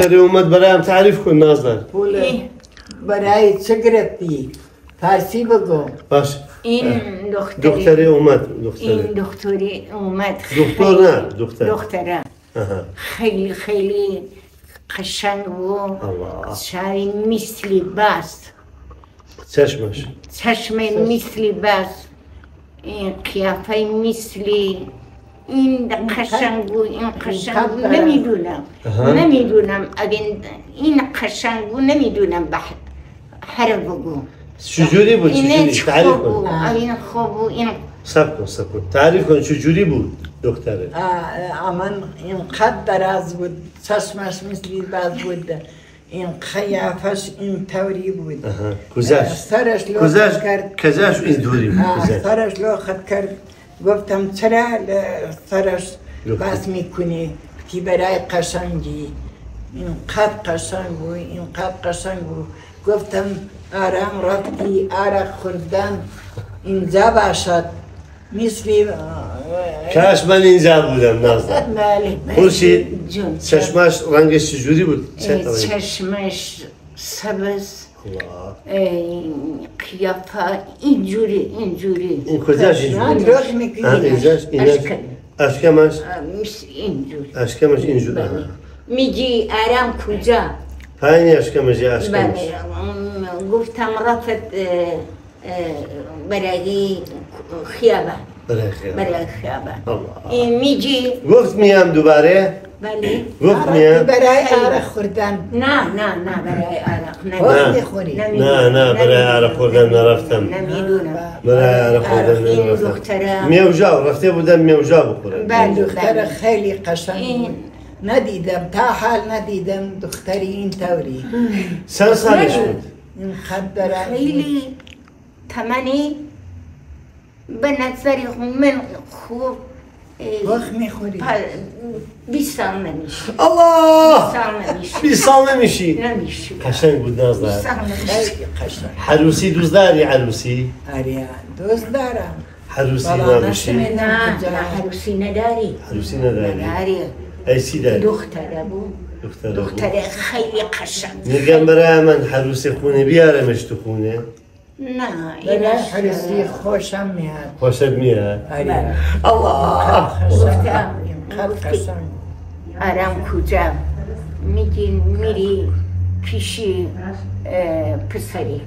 دختر اومد برایم تعریف کن نازدار. پول برای چه گرفتی؟ فارسی بگو. باش. این دختری اومد. این دختری اومد. دختر نه دختر. دختره. خیلی خیلی قشنگ و چای مثل بست. چشمش. چشم مثل بست. این قیافه مثل این قشنگ بود این قشنگ بود نمیدونم اگه این قشنگ بود نمیدونم هر بگو چجوری بود چجوری تعریف کن این خوب بود این سب کن تعریف کن چجوری بود دختره امان این قد دراز بود چشمش مثل باز بود این قیافش این طوری بود سرش لوخت کرد کجاش این دوری بود سرش لوخت کرد گفتم چرا سرش بس میکنی که برای قشنگی این قد قشنگ بود این قد قشنگ بود گفتم آرام رفتی عرق خوردن اینجا باشد مثل کاش من اینجا بودم نازدار بله خورشید چشمش رنگش چجوری بود؟ چشمش سبز قیافه اینجوری این کجاش اینجوری؟ اشکمش اینجوری میگی آرام کجا؟ پایین اشکمش گفتم رفت برای خیابان برای خیابان میگی گفت میام دوباره؟ بله گفت میام برای عرق خوردن نه برای عرق نه برای عرق خوردن نرفتم نمیدونم برای عرق خوردن نرفتم میوجا رفته بودم میوجا بخورم دختر خیلی قشنگ ندیدم تا حال ندیدم دختری این طوری چند سالش بود؟ این خد خیلی تمنی به نظر من خوب وقت میخوری 20 سال نمیشه الله 20 سال نمیشی نمیشه قشنگ بود نازدار حروسی دوست داری عروسی؟ آره دوست دارم حروسی نمیشی؟ نه حروسی نداری ایسی داری؟ دختره بود دختره خیلی قشنگ میگم برای من حروسی خونه بیارمش تو خونه نه برای حروسی خوشم میاد خوشت میاد؟ آره الله قشنگ آرام کجا میری پیشی پسری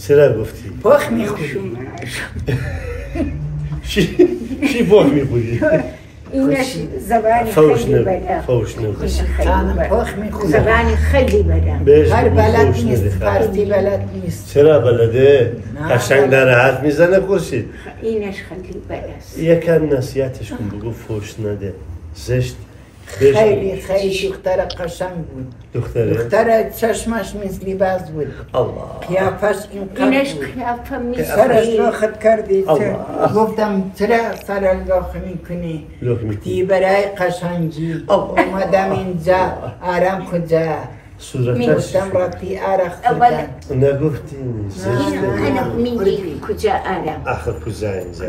چرا گفتی؟ پخ میخوری چی پخ میخوری؟ اینش زبانی خیلی بده فوش نگوش پخ میخوری زبانی خیلی بده هر بلد نیست فارسی بلد نیست چرا بلده؟ قشنگ در حرف میزنه خورشید اینش خیلی بده است یکم نصیحتش کن بگو فوش نده زشت خیلی دختر قشنگ بود دختر چشمش مثل باز بود قیافش اینش قیافه مثل سرش لوخت کردی گفتم چرا سر لوخ میکنی تی برای قشنگی اومدم اینجا آرام کجا گفتم رفتی عرق خوردن نگفتی انا میگی کجا آرام آخر کجا اینجا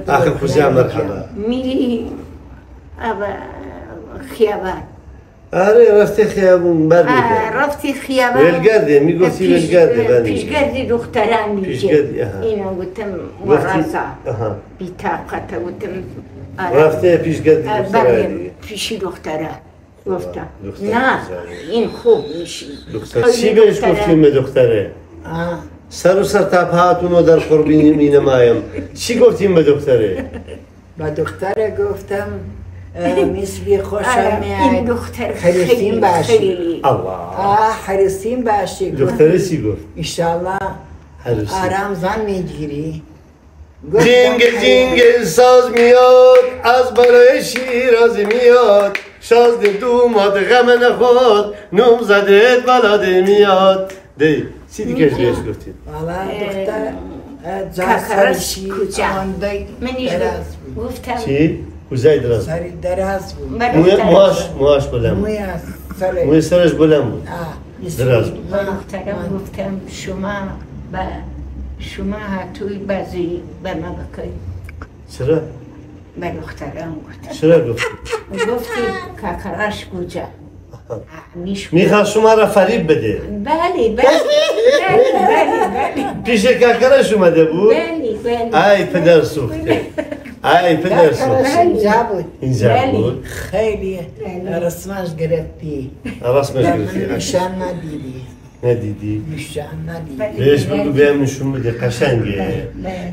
آخر کجا مرحبا میری خیابان آره رفتی خیابون برمیگرد رفتی خیابان ولگرده میگفتی ولگرده پیشگردی دختران میگه اینو گفتم مرازا بی‌طاقت گفتم رفته پیشگردی دختران پیشی دختره گفتم نه این خوب میشی چی بهش گفتیم به دختره؟ سر و سر تپهاتونو در قربی مینمایم چی گفتیم به دختره؟ با دختره گفتم مثل خوشم میاد این دختر حریصین باشی الله حریصین باشی دختره چی گفت؟ انشالله آرام زن میگیری جینگل جینگل ساز میاد از بالای شیراز میاد شازده دومات غم نخود نوم زده بلاده میاد دی چی دیگه بهش گفتید؟ والا دختر کاکرش کجا منیش گفتم چی؟ کجای دراز؟ سری دراز بود موهاش بلند بود موی سرش بلند بود دراز بود محترم گفتم شما توی بازی به ما بکنید چرا؟ به دخترم گفتم چرا گفتی؟ گفتی کاکرش کجا میخواد شما را فریب بده. بله بله پیش کاکرش اومده بود؟ بله ای پدر سوخته. ای پدر سوخته. اینجا بود. اینجا بود. خیلی رسمش گرفتی. رسمش گرفتی. نشان ندیدی. ندیدی؟ نشان ندیدی. بهش بگو بیام نشون بده قشنگه.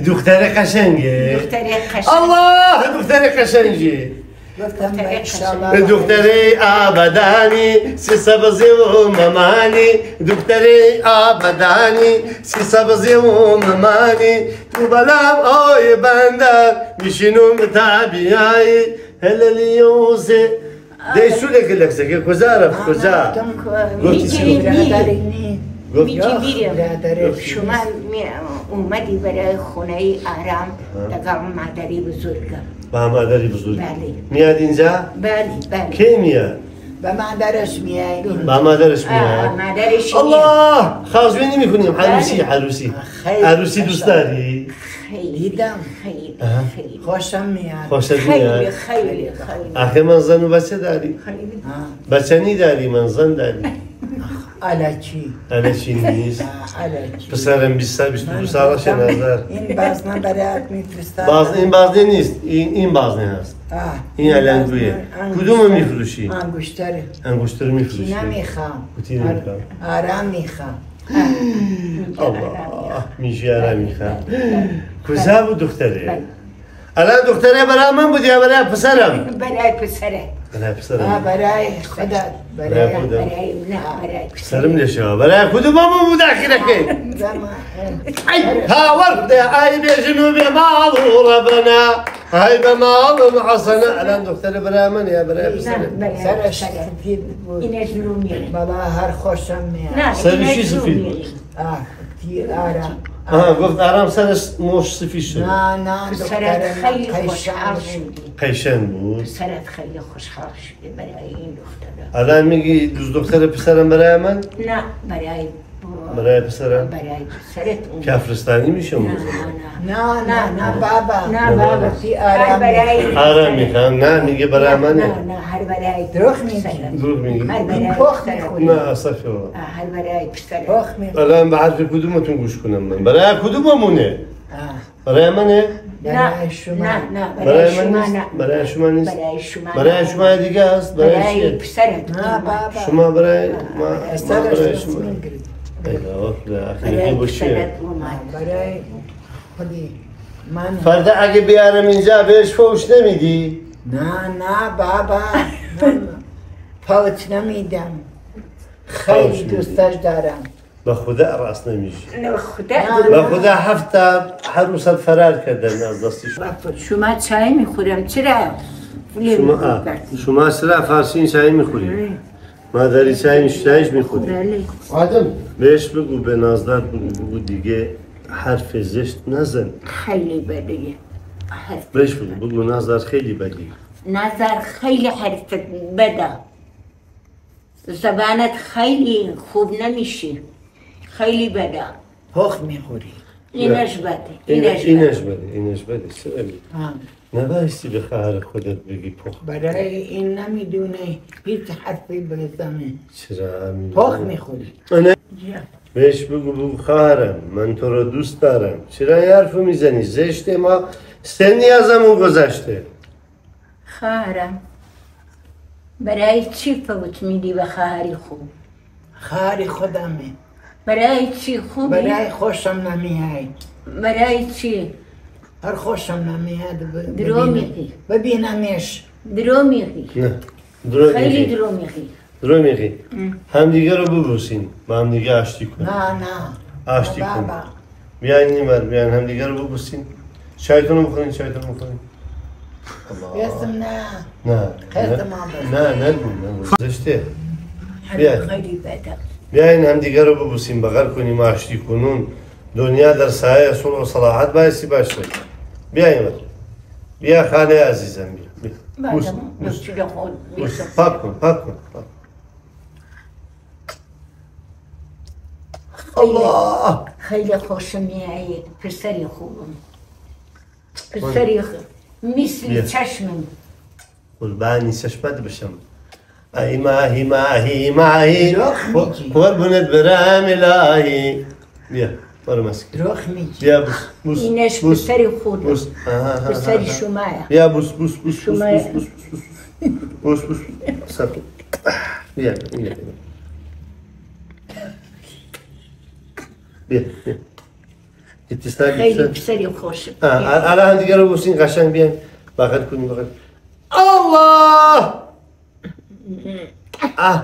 دختر قشنگه. دختر قشنگ. الله دختر قشنگه. گفتم انشالله. دختر آبادانی سی سبزی و ممانی دختر آبادانی سی سبزی و ممانی تو بلام آی بندر میشینم تابیایی هلالیوزه دیشو لکه که کجا رفت کجا میگیریم شما اومدی برای خونه آرام دقیقا مادری بزرگم با مادری بزرگ بله میاد اینجا؟ بله کی میاد؟ با مادرش میاد با مادرش میاد؟ مادرش الله خواهزبینی میکنیم عروسی دوست داری؟ دیدم خیلی خوشم میاد خوشت میاد؟ خیلی آخه من زن و بچه داری؟ بچه نی داری من زن داری؟ علکی نیست؟ علکی پسرم 22 سالش نظر این بازنه برایت میفرستم این بازنه نیست این بازنه هست این علنگویه کدوم میفروشی؟ انگشتر میفروشی نمیخوام نمیخوام آرام میخوام الله میشه آرام میخوام کجا بود دختره؟ الان دختره برای من بود یا برای پسرم؟ برای پسره برای پسرم برای خودت برای خودم برای پسرم نشا برای کدوم بود آخره که ها ورده ای به جنوب مال ربنا های به مال حسنه الان دختره برای من یا برای پسرم سرش سفید بود اینش رو میاد بابا هر خوشم میاد نه سرشی سفید بود آرام گفت آرام سرش موش سفید شد نه پسرت خیلی خوشحال شدی قشنگ بود پسرت خیلی خوشحال شده برای این دختره الان میگی دوست دختر پسرم برای من؟ نه برای پسرم؟ برای پسرت کافرستانی میشه اون نه بابا نه بابا تی آرام آرام میخوام نه میگه برای منه نه هر برای دروغ میگی دروغ میگی؟ هر برای پخ میخوری نه اصلا هر برای پسرت پخ میخوری الان به حرف کدومتون گوش کنم من برای کدوممونه؟ برای منه؟ برای شما نه برای من نیست؟ برای شما نیست؟ برای شما دیگه است؟ برای چیه؟ پسرت نه بابا شما برای ما برای شما میگیری اخیری باشه برای خودی من فردا اگه بیارم اینجا بهش فوش نمیدی؟ نه بابا فوت نمیدم خیلی دوستش دارم به خدا راست نمیشه خدا به خدا 7 تا عروست فرار کردن از دستش شما چای میخورم چرا؟ شما سرا فارسی چای میخوری؟ مادری چایش میخوری؟ بله آدم بهش بگو به نازدار بگو دیگه حرف زشت نزن خیلی بدیه بهش بگو نازدار خیلی بدی نظر خیلی حرفت بده زبانت خیلی خوب نمیشه خیلی بده پخ میخوری اینش بده اینش بده سوالی نبایستی به خواهر خودت بگی پخ برای این نمیدونه هیچ حرفی بزنه چرا پخ میخوری بهش بگو خواهرم من تو رو دوست دارم چرا این حرفو میزنی زشته ما سنی ازمون گذشته خواهرم برای چی فوت میدی به خواهری خوب؟ خواهر خودمه برای چی خوبی؟ برای خوشم نمیاد برای چی؟ هر خوشم نمیاد درو میگی ببینمش درو میگی نه خیلی درو میگی هم دیگه رو ببوسین با هم دیگه آشتی کن نه آشتی کن بیاین نیمر بیاین هم دیگه رو ببوسین چایتون رو بخورین بیستم نه خیلی نگو زشته بیاین خیلی بده بیاین هم دیگه رو ببوسین بغل کنیم آشتی کنون دنیا در سایه صلح و صلاحت بایستی باشه بیاین بیا خاله عزیزم بیا بوس پاک کن الله خیلی خوشم میاد پسری خوبم پسری مثل چشمم قربانی چشمت بشم ای ماهی ماهی ماهی رخ میگی. قربونت برم الهی. بیا برو مسکی. رخ میگی. بیا بوس اینش بوس پسری خود بوس. پسری شمایه بیا بوس بوس بوس بوس شما- بوس بوس بوس بوس سب. بیا بیا بیا بیا. اتصال خیلی پسری خوشه الان دیگه رو بوسین قشنگ بیاین بغل کنین بغل. الله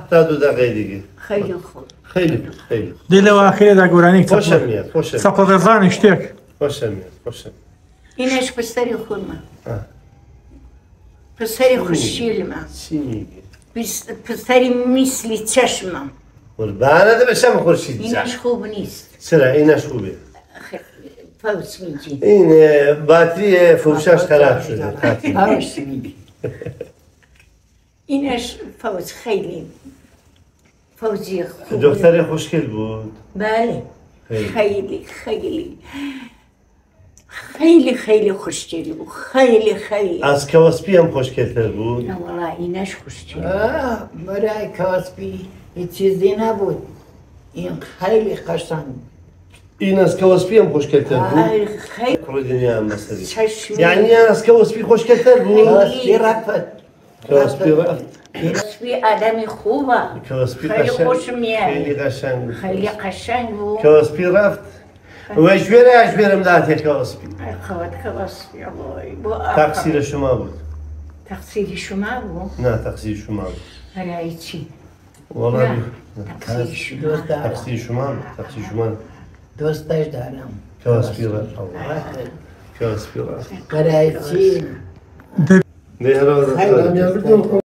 تا 2 دقیقه دیگه. خیلی خوب خیلی خیلی دل و آخره دا گورانی خوشم میاد خوشم سپا ورزان اشتیک خوشم میاد خوشم. اینش پسری خود من آه. پسری خوشیل من چی میگی؟ پسری مثل چشمم قربانت بشم خورشید جان. اینش خوب نیست چرا اینش خوبه؟ فوت میگی این باتری فروشش خراب شده تعطیل. هاش میگی. اینش فوت خیلی فوزی خوب دختر خوشگل بود. بله خیلی. خیلی خیلی خیلی خیلی خوشگلی بود خیلی خیلی از کواسپی هم خوشگلتر بود. نه والله اینش خوشگلی برای کاسبی هیچ چیزی نبود. این خیلی قشنگ. این از کواسپی هم خوشگلتر بود. خیلی کل دنیا هم مثلی. چشمی یعنی از کواسپی خوشگلتر بود. کاسبی رفت. کواسپی رفت. کاسبی آدمی خوبه کواسپی خیلی قشنگ. خوش میاد خیلی قشنگ. خیلی قشنگ بود کواسپی رفت. و اجبرم داد کواسپی. خواد کاسبی وای تقصیر شما بود. تقصیر شما بود نه تقصیر شما بود. برای چی والله نه تقصیر شما دوست دارم. تقصیر شما بود. تقصیر شما. دوستش دارم. کواسپی رفت. کواسپی رفت. برای چی؟ نه